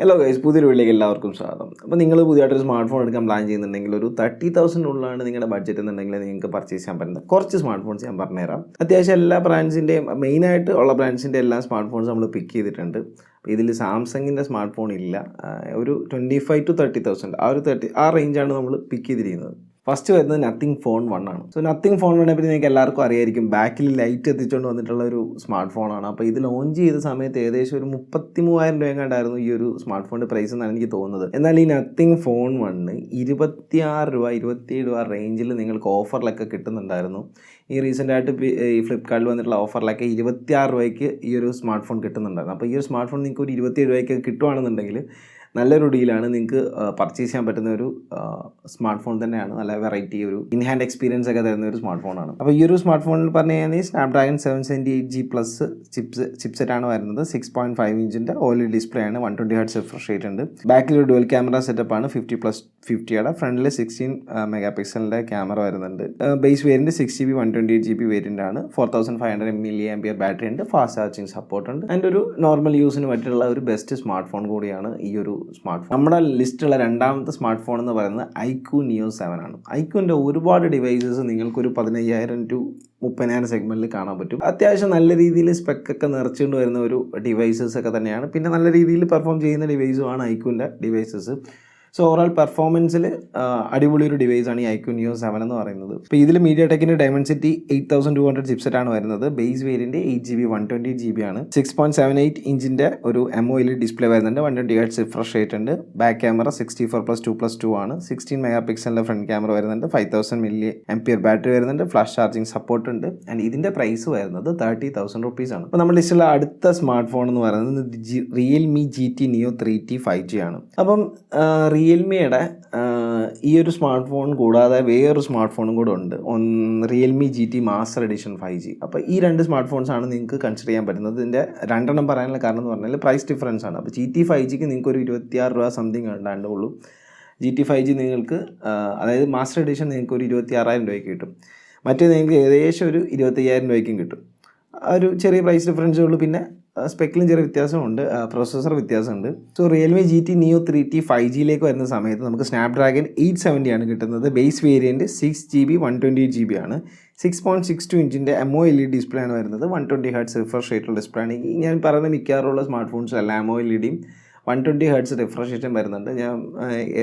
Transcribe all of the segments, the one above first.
Hello guys, പുതിയൊരു വീട്ടിലേക്ക് എല്ലാവർക്കും സ്വാഗതം. അപ്പോൾ നിങ്ങൾ പുതിയതായിട്ടൊരു സ്മാർട്ട് ഫോൺ എടുക്കാൻ പ്ലാൻ ചെയ്യുന്നുണ്ടെങ്കിൽ ഒരു 30,000 നിങ്ങളുടെ ബഡ്ജറ്റ് എന്നുണ്ടെങ്കിൽ നിങ്ങൾക്ക് പർച്ചേസ് ചെയ്യാൻ പറ്റുന്ന കുറച്ച് സ്മാർട്ട് ഫോൺസ് ഞാൻ പറഞ്ഞുതരാം. അത്യാവശ്യം എല്ലാ ബ്രാൻഡ്സിൻ്റെയും മെയിനായിട്ട് ഉള്ള ബ്രാൻഡ്സിൻ്റെ എല്ലാ സ്മാർട്ട് ഫോൺസ് നമ്മൾ പിക്ക് ചെയ്തിട്ടുണ്ട്. ഇതിൽ സാംസങ്ങിൻ്റെ സ്മാർട്ട് ഫോൺ ഇല്ല. ഒരു 25,000 to 30,000 ആ റേഞ്ചാണ് നമ്മൾ പിക്ക് ചെയ്തിരിക്കുന്നത്. ഫസ്റ്റ് വരുന്നത് നത്തിങ് ഫോൺ 1 ആണ്. സോ നത്തിങ് ഫോൺ 1നെ പറ്റി നിങ്ങൾക്ക് എല്ലാവർക്കും അറിയായിരിക്കും. ബാക്കിൽ ലൈറ്റ് എത്തിച്ചുകൊണ്ട് വന്നിട്ടുള്ള ഒരു സ്മാർട്ട് ഫോണാണ്. അപ്പോൾ ഇത് ലോഞ്ച് ചെയ്ത സമയത്ത് ഏകദേശം ഒരു 33,000 രൂപയെങ്ങാണ്ടായിരുന്നു ഈ ഒരു സ്മാർട്ട് ഫോണിൻ്റെ പ്രൈസ് എന്നാണ് എനിക്ക് തോന്നുന്നത്. എന്നാൽ ഈ നത്തിങ് ഫോൺ 1 26 രൂപ 27 രൂപ റേഞ്ചിൽ നിങ്ങൾക്ക് ഓഫറിലൊക്കെ കിട്ടുന്നുണ്ടായിരുന്നു. ഈ റീസെൻ്റായിട്ട് ഈ ഫ്ലിപ്കാർട്ടിൽ വന്നിട്ടുള്ള ഓഫറിലൊക്കെ 26 രൂപയ്ക്ക് ഈ ഒരു സ്മാർട്ട് ഫോൺ കിട്ടുന്നുണ്ടായിരുന്നു. അപ്പോൾ ഈ ഒരു സ്മാർട്ട് ഫോൺ നിങ്ങൾക്ക് ഒരു 27 രൂപയ്ക്ക് കിട്ടുവാണെന്നുണ്ടെങ്കിൽ നല്ലൊരു ഡീലാണ്. നിങ്ങൾക്ക് പർച്ചേസ് ചെയ്യാൻ പറ്റുന്ന ഒരു സ്മാർട്ട് ഫോൺ തന്നെയാണ്. നല്ല വെറൈറ്റി, ഒരു ഇൻ ഹാൻഡ് എക്സ്പീരിയൻസ് ഒക്കെ തരുന്ന ഒരു സ്മാർട്ട് ഫോണാണ്. അപ്പോൾ ഈ ഒരു സ്മാർട്ട് ഫോണിൽ പറഞ്ഞു കഴിഞ്ഞാൽ സ്നാപ്ഡ്രാഗൺ 778G+ ചിപ്സെറ്റ് ആണ് വരുന്നത്. 6.5 ഇഞ്ചിൻ്റെ OLED ഡിസ്പ്ലേ ആണ്. 120 Hz റിഫ്രഷ് റേറ്റ് ഉണ്ട്. ബാക്കിൽ ഒരു ഡുവൽ ക്യാമറ സെറ്റപ്പ് ആണ്. 50+50 ഫ്രണ്ടിൽ 16 മെഗാ പിക്സലിൻ്റെ ക്യാമറ വരുന്നുണ്ട്. Base variant 6GB 128GB variant ആണ്. 4500 mAh ബാറ്ററി ഉണ്ട്. ഫാസ്റ്റ് ചാർജിങ് സപ്പോർട്ട് ഉണ്ട്. ആൻഡ് ഒരു നോർമൽ യൂസിന് പറ്റിയുള്ള ഒരു ബെസ്റ്റ് സ്മാർട്ട് ഫോൺ കൂടിയാണ് ഈ ഒരു സ്മാർട്ട് ഫോൺ. നമ്മുടെ ലിസ്റ്റുള്ള രണ്ടാമത്തെ സ്മാർട്ട് ഫോൺ എന്ന് പറയുന്നത് iQOO Neo 7 ആണ്. iQOOൻ്റെ ഒരുപാട് ഡിവൈസസ് നിങ്ങൾക്കൊരു 15,000 to 30,000 സെഗ്മെന്റിൽ കാണാൻ പറ്റും. അത്യാവശ്യം നല്ല രീതിയിൽ സ്പെക്കൊക്കെ നിറച്ചുകൊണ്ട് വരുന്ന ഒരു ഡിവൈസസ് ഒക്കെ തന്നെയാണ്. പിന്നെ നല്ല രീതിയിൽ പെർഫോം ചെയ്യുന്ന ഡിവൈസുമാണ് iQOOൻ്റെ ഡിവൈസസ്. സോ ഓവറോൾ പെർഫോമൻസിൽ അടിപൊളി ഒരു ഡിവൈസാണ് ഈ iQOO Neo 7 എന്ന് പറയുന്നത്. ഇപ്പോൾ ഇതിൽ MediaTekൻ്റെ Dimensity 8200 ചിപ്സെറ്റ് ആണ് വരുന്നത്. ബേസ് വേരിയൻറ്റ് 8GB 128GB ആണ്. 6.78 ഇഞ്ചിൻ്റെ ഒരു AMOLED ഡിസ്പ്ലേ വരുന്നുണ്ട്. 120 Hz റിഫ്രഷ് റേറ്റ് ഉണ്ട്. ബാക്ക് ക്യാമറ 64+2+2 ആണ്. 16 മെഗാ പിക്സലിൻ്റെ ഫ്രണ്ട് ക്യാമറ വരുന്നുണ്ട്. 5000 mAh ബാറ്ററി വരുന്നുണ്ട്. ഫ്ലാഷ് ചാർജിങ് സപ്പോർട്ട് ഉണ്ട്. ആൻഡ് ഇതിൻ്റെ പ്രൈസ് വരുന്നത് 30,000 rupees ആണ്. അപ്പോൾ നമ്മുടെ ലിസ്റ്റിലുള്ള അടുത്ത സ്മാർട്ട് ഫോൺ എന്ന് പറയുന്നത് Realme GT Neo 3T 5G ആണ്. അപ്പം റിയൽമിയുടെ ഈ ഒരു സ്മാർട്ട് ഫോൺ കൂടാതെ വേറൊരു സ്മാർട്ട് ഫോണും കൂടെ ഉണ്ട്. Realme GT master edition 5G. അപ്പോൾ ഈ രണ്ട് സ്മാർട്ട് ഫോൺസാണ് നിങ്ങൾക്ക് കൺസിഡർ ചെയ്യാൻ പറ്റുന്നത്. ഇതിൻ്റെ രണ്ടെണ്ണം പറയാനുള്ള കാരണം എന്ന് പറഞ്ഞാൽ പ്രൈസ് ഡിഫറൻസ് ആണ്. അപ്പോൾ GT 5Gക്ക് നിങ്ങൾക്ക് ഒരു 26 രൂപ സംതിങ് ഉണ്ടാണ്ടേ ഉള്ളൂ. GT 5G നിങ്ങൾക്ക് അതായത് മാസ്റ്റർ എഡിഷൻ നിങ്ങൾക്ക് ഒരു 26,000 രൂപയ്ക്ക് കിട്ടും. മറ്റേ നിങ്ങൾക്ക് ഏകദേശം ഒരു 25,000 രൂപയ്ക്കും കിട്ടും. ആ ഒരു ചെറിയ പ്രൈസ് ഡിഫറൻസേ ഉള്ളൂ. പിന്നെ സ്പെക്കിലും ചെറിയ വ്യത്യാസമുണ്ട്, പ്രോസസ്സർ വ്യത്യാസമുണ്ട്. So Realme GT Neo 3T 5Gയിലേക്ക് വരുന്ന സമയത്ത് നമുക്ക് സ്നാപ്ഡ്രാഗൺ 870 ആണ് കിട്ടുന്നത്. ബേസ് വേരിയൻറ്റ് 6GB 128GB ആണ്. 6.62 ഇഞ്ചിൻ്റെ AMOLED ഡിസ്പ്ലേ ആണ് വരുന്നത്. 120 Hz റിഫ്രഷ് റേറ്റുള്ള ഡിസ്പ്ലേ ആണ്. ഞാൻ പറയുന്ന മിക്കവാറുള്ള സ്മാർട്ട് ഫോൺസ് അല്ല AMOLEDയും 120 Hz റിഫ്രഷ് റേറ്റും വരുന്നുണ്ട്.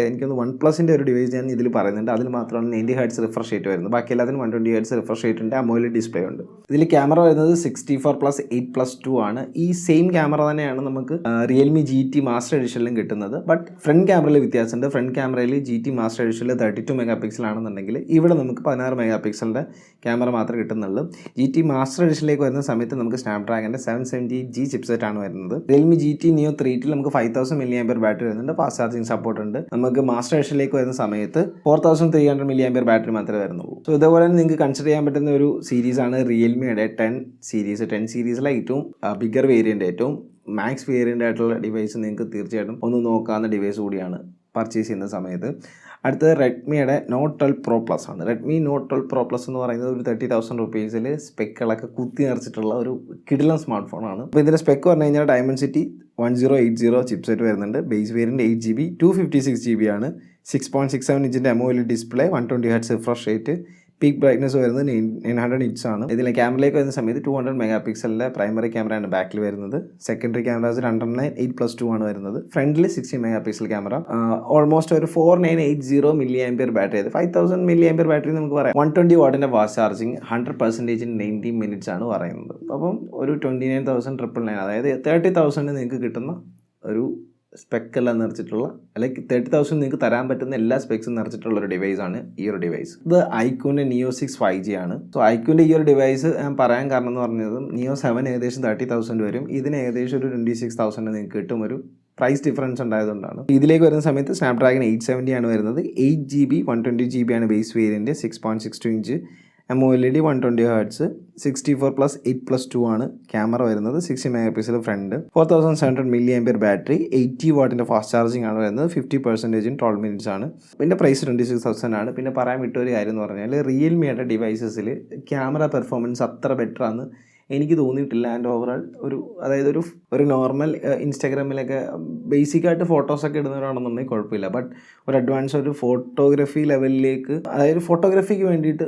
എനിക്കൊന്ന് OnePlusൻ്റെ ഒരു ഡിവൈസ് ഞാൻ ഇതിൽ പറയുന്നുണ്ട്. അതിൽ മാത്രമാണ് 90 Hz റിഫ്രഷ് റേറ്റ് വരുന്നത്. ബാക്കി എല്ലാത്തിനും 120 Hz റിഫ്രഷ് റേറ്റ് ഉണ്ട്. AMOLED ഡിസ്പ്ലേ ഉണ്ട്. ഇതിൽ ക്യാമറ വരുന്നത് 64+8+2 ആണ്. ഈ സെയിം ക്യാമറ തന്നെയാണ് നമുക്ക് Realme GT മാസ്റ്റർ എഡിഷനിലും കിട്ടുന്നത്. ബട്ട് ഫ്രണ്ട് ക്യാമറയിൽ വ്യത്യാസമുണ്ട്. ഫ്രണ്ട് ക്യാമറയിൽ GT മാസ്റ്റർ എഡിഷനിൽ 32 മെഗാ പിക്സൽ ആണെന്നുണ്ടെങ്കിൽ ഇവിടെ നമുക്ക് 16 മെഗാ പിക്സലിൻ്റെ ക്യാമറ മാത്രമേ കിട്ടുന്നുള്ളൂ. GT മാസ്റ്റർ എഡിഷനിലേക്ക് വരുന്ന സമയത്ത് നമുക്ക് സ്നാപ്ഡ്രാഗൻ്റെ 778G ചിപ്സെറ്റ് ആണ് വരുന്നത്. Realme GT Neo 3T നമുക്ക് 5000 mAh ബാറ്ററി വരുന്നുണ്ട്. ഫാസ്റ്റ് ചാർജിങ് സപ്പോർട്ട് ഉണ്ട്. നമുക്ക് മാസ്റ്റർ എഡിഷനിലേക്ക് വരുന്ന സമയത്ത് 4300 mAh ബാറ്ററി മാത്രമേ വരുന്നുള്ളൂ. സോ ഇതേപോലെ തന്നെ നിങ്ങൾക്ക് കൺസിഡർ ചെയ്യാൻ പറ്റുന്ന ഒരു സീരീസാണ് റിയൽമിയുടെ 10 സീരീസ്. 10 സീരീസിലെ ഏറ്റവും ബിഗർ വേരിയൻ്റ്, ഏറ്റവും മാക്സ് വേരിയൻ്റ് ആയിട്ടുള്ള ഡിവൈസ് നിങ്ങൾക്ക് തീർച്ചയായിട്ടും ഒന്ന് നോക്കാവുന്ന ഡിവൈസ് കൂടിയാണ് പർച്ചേസ് ചെയ്യുന്ന സമയത്ത്. അടുത്തത് റെഡ്മിയുടെ Note 12 Pro Plus ആണ്. റെഡ്മി Note 12 Pro Plus എന്ന് പറയുന്നത് ഒരു 30,000 rupeesൽ സ്പെക്കുകളൊക്കെ കുത്തി നിറച്ചിട്ടുള്ള ഒരു കിടിലൻ സ്മാർട്ട് ഫോണാണ്. അപ്പോൾ ഇതിൻ്റെ സ്പെക്ക് പറഞ്ഞു കഴിഞ്ഞാൽ Dimensity 1080 ചിപ്സെറ്റ് വരുന്നുണ്ട്. ബേസ് വേരിയൻറ്റ് 8GB 256GB ആണ്. 6.67 ഇഞ്ചിൻ്റെ AMOLED display, 120 Hz refresh rate, peak brightness വരുന്നത് 900 nits ആണ്. ഇതിലെ ക്യാമറയിലേക്ക് വരുന്ന സമയത്ത് 200 മെഗാ പിക്സലിൻ്റെ പ്രൈമറി ക്യാമറയാണ് ബാക്കിൽ വരുന്നത്. സെക്കൻഡറി ക്യാമറാസ് 208+2 ആണ് വരുന്നത്. ഫ്രണ്ടിൽ 60 മെഗാ പിക്സൽ ക്യാമറ. ഓൾമോസ്റ്റ് ഒരു 4980 mAh ബാറ്ററി. 5000 mAh ബാറ്ററി നമുക്ക് പറയാം. 120 വാട്ടിൻ്റെ ഫാസ്റ്റ് ചാർജിങ്, 100% in 90 minutes ആണ് പറയുന്നത്. അപ്പം ഒരു 29,999, അതായത് 30,000 നിങ്ങൾക്ക് കിട്ടുന്ന ഒരു സ്പെക്കെല്ലാം നിറച്ചിട്ടുള്ള, അല്ലെങ്കിൽ 30,000 നിങ്ങൾക്ക് തരാൻ പറ്റുന്ന എല്ലാ സ്പെക്സും നിറച്ചിട്ടുള്ള ഒരു ഡിവൈസാണ് ഈ ഒരു ഡിവൈസ്. ഇത് iQOOൻ്റെ Neo 6 5G ആണ്. സോ iQOOൻ്റെ ഈ ഒരു ഡിവൈസ് ഞാൻ പറയാൻ കാരണം എന്ന് പറഞ്ഞത് Neo 7 ഏകദേശം 30,000 വരും. ഇതിന് ഏകദേശം ഒരു 26,000 നിങ്ങൾക്ക് കിട്ടും. ഒരു പ്രൈസ് ഡിഫറൻസ് ഉണ്ടായതുകൊണ്ടാണ്. ഇതിലേക്ക് വരുന്ന സമയത്ത് സ്നാപ്ഡ്രാഗൺ 870 ആണ് വരുന്നത്. 8GB 120GB ആണ് base variant. 6.62 inch AMOLED 120 Hz 64+8+2 ആണ് ക്യാമറ വരുന്നത്. 60 megapixel front, 4700 mAh battery, 80 വാട്ടിൻ്റെ ഫാസ്റ്റ് ചാർജിങ് ആണ് വരുന്നത്. 50% in 12 minutes ആണ്. പിന്നെ പ്രൈസ് 26,000 ആണ്. പിന്നെ പറയാൻ വിട്ടൊരു കാര്യം എന്ന് പറഞ്ഞാൽ റിയൽമിയുടെ ഡിവൈസസിൽ ക്യാമറ പെർഫോമൻസ് അത്ര ബെറ്റർ ആണ് എനിക്ക് തോന്നിയിട്ടില്ല. ആൻഡ് ഓവറോൾ അതായത് ഒരു നോർമൽ ഇൻസ്റ്റാഗ്രാമിലൊക്കെ ബേസിക്കായിട്ട് ഫോട്ടോസൊക്കെ ഇടുന്നവരാണെന്നുണ്ടെങ്കിൽ കുഴപ്പമില്ല. ബട്ട് ഒരു അഡ്വാൻസ് ഒരു ഫോട്ടോഗ്രാഫി ലെവലിലേക്ക്, അതായത് ഫോട്ടോഗ്രാഫിക്ക് വേണ്ടിയിട്ട്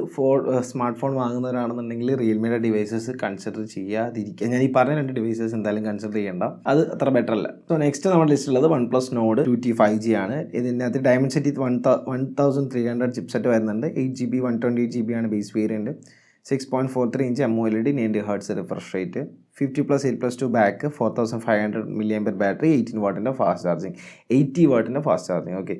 സ്മാർട്ട് ഫോൺ വാങ്ങുന്നവരാണെന്നുണ്ടെങ്കിൽ റിയൽമിയുടെ ഡിവൈസസ് കൺസിഡർ ചെയ്യാതിരിക്കുക. ഞാൻ ഈ പറഞ്ഞ 2 ഡിവൈസസ് എന്തായാലും കൺസിഡർ ചെയ്യേണ്ട, അത് അത്ര ബെറ്റർ അല്ല. സോ നെക്സ്റ്റ് നമ്മുടെ ലിസ്റ്റിലുള്ളത് OnePlus Nord 2T 5G ആണ്. ഇതിനകത്ത് Dimensity 1300 ചിപ്സെറ്റ് വരുന്നുണ്ട്. 8GB 128GB ആണ് base variant. 6.43 inch AMOLED, 90 Hz refresh rate, 50+8+2 back, 4500 mAh battery, 18 വാട്ടിൻ്റെ ഫാസ്റ്റ് ചാർജിങ്, 80 വാട്ടിൻ്റെ ഫാസ്റ്റ് ചാർജിങ്. ഓക്കെ,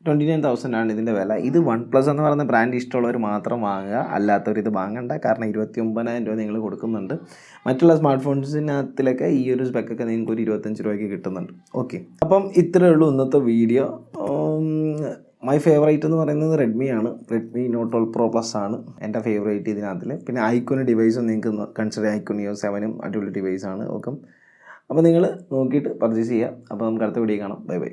29,000 ആണ് ഇതിൻ്റെ വില. ഇത് OnePlus എന്ന് പറയുന്ന ബ്രാൻഡ് ഇഷ്ടമുള്ളവർ മാത്രം വാങ്ങുക, അല്ലാത്തവർ ഇത് വാങ്ങണ്ട. കാരണം 29,000 രൂപ നിങ്ങൾ കൊടുക്കുന്നുണ്ട്. മറ്റുള്ള സ്മാർട്ട് ഫോൺസിനകത്തിലൊക്കെ ഈ ഒരു സ്പെക്കൊക്കെ നിങ്ങൾക്ക് ഒരു 25 രൂപയ്ക്ക് കിട്ടുന്നുണ്ട്. ഓക്കെ, അപ്പം ഇത്രയേ ഉള്ളൂ ഇന്നത്തെ വീഡിയോ. മൈ ഫേവറേറ്റ് എന്ന് പറയുന്നത് റെഡ്മി ആണ്. റെഡ്മി നോട്ട് 12 Pro Plus ആണ് എൻ്റെ ഫേവറേറ്റ് ഇതിനകത്തിൽ. പിന്നെ ഐക്കോൺ ഡിവൈസും നിങ്ങൾക്ക് കൺസിഡർ, ഐക്കോൺ EOS 7 അടിപൊളി ഡിവൈസാണ്. ഓക്കെ, അപ്പോൾ നിങ്ങൾ നോക്കിയിട്ട് പർച്ചേസ് ചെയ്യുക. അപ്പോൾ നമുക്ക് അടുത്ത വീഡിയോ കാണാം. Bye bye.